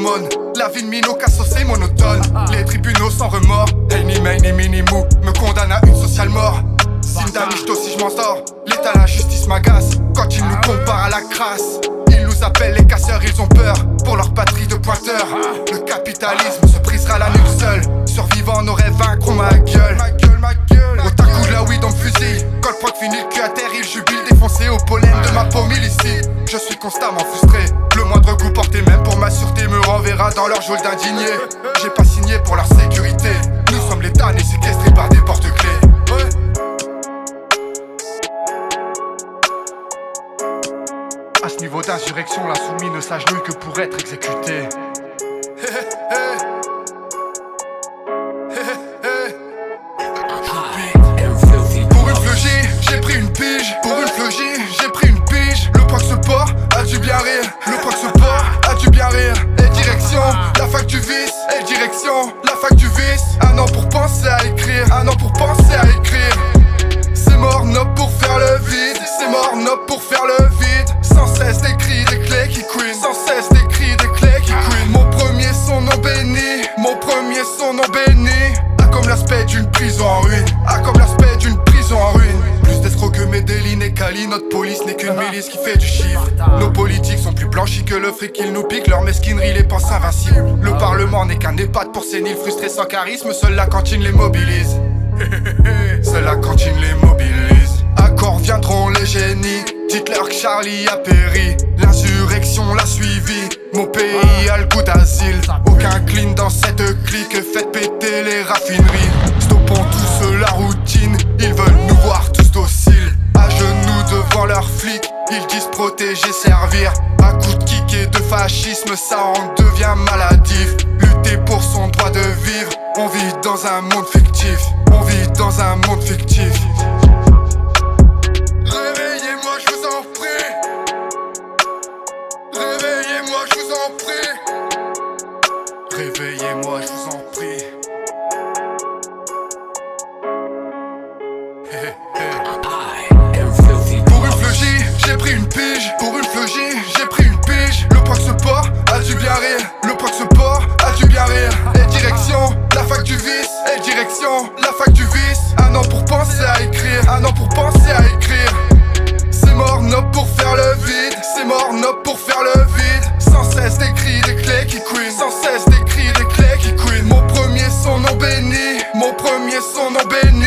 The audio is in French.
hormones. La vie de minot cassocé monotone. Les tribunaux sans remords. Hey ni main ni mini mou me condamne à une sociale mort. Sindamichto si je m'en sors. L'état, la justice m'agace quand ils nous comparent à la crasse. Ils nous appellent les casseurs, ils ont peur pour leur patrie de pointeurs. Le capitalisme se brisera la nuque seul. Survivants n'auraient vaincront ma gueule. Au tacoup de la weed on me fusille. Quand le pointe finit le cul à terre, il jubile défoncé au pollen de ma pommille ici. Je suis constamment frustré. Le moindre coup porté même pour ma sûreté me renverra dans leur geôle d'indignés. J'ai pas signé pour leur sécurité. Nous sommes les damnés séquestrés par des porte-clés. À ce niveau d'insurrection, la soumis ne s'agenouille que pour être exécuté. Pour une fleugie, j'ai pris une pige. Pour une fleugie, j'ai pris une pige. Le proxeport a dû bien rire. Le proxeport a dû bien rire. Et direction, la fac du vice. Et direction, la fac du vice. Un an pour penser à écrire. Un an pour penser à écrire. C'est mort nob pour faire le vide. C'est mort nob pour faire le vide. Sans cesse des cris, des clés qui queen. Sans cesse des cris, des clés qui queen. Mon premier son non béni. Mon premier son non béni. A comme l'aspect d'une prison en ruine. A comme l'aspect d'une prison en ruine. Plus d'escrocs que Medellin et Cali. Notre police n'est qu'une milice qui fait du chiffre. Nos politiques sont plus blanchis que le fric qu'ils nous piquent. Leur mesquinerie les pense invincibles. Le parlement n'est qu'un EHPAD pour séniles frustrés sans charisme. Seule la cantine les mobilise. Seule la cantine les mobilise. À quand viendront les génies? Dites-leur que Charlie a péri. L'insurrection l'a suivi. Mon pays a le goût d'asile. Aucun clean dans cette clique. Faites péter les raffineries. Stoppons tous la routine. Ils veulent nous voir tous dociles. À genoux devant leurs flics. Ils disent protéger, servir. À coups de kick et de fascisme, ça en devient maladif. Lutter pour son droit de vivre. On vit dans un monde fictif. On vit dans un monde fictif. Réveillez-moi, je vous en prie. Réveillez-moi, je vous en prie. Réveillez-moi, je vous en prie. Pour une fleugie, j'ai pris une pige. Pour une fleugie, j'ai pris une pige. Le proxeport a dû bien rire. Le proxeport a dû bien rire. Et direction, la fac du vice. Et direction, la fac du vice. Un an pour penser à écrire. Un an pour penser à écrire. C'est mort nob pour faire le vide. C'est mort nob pour faire le vide. Sans cesse des cris, des clés qui queen. Sans cesse des cris, des clés qui queen. Mon premier son non béni. Mon premier son non béni.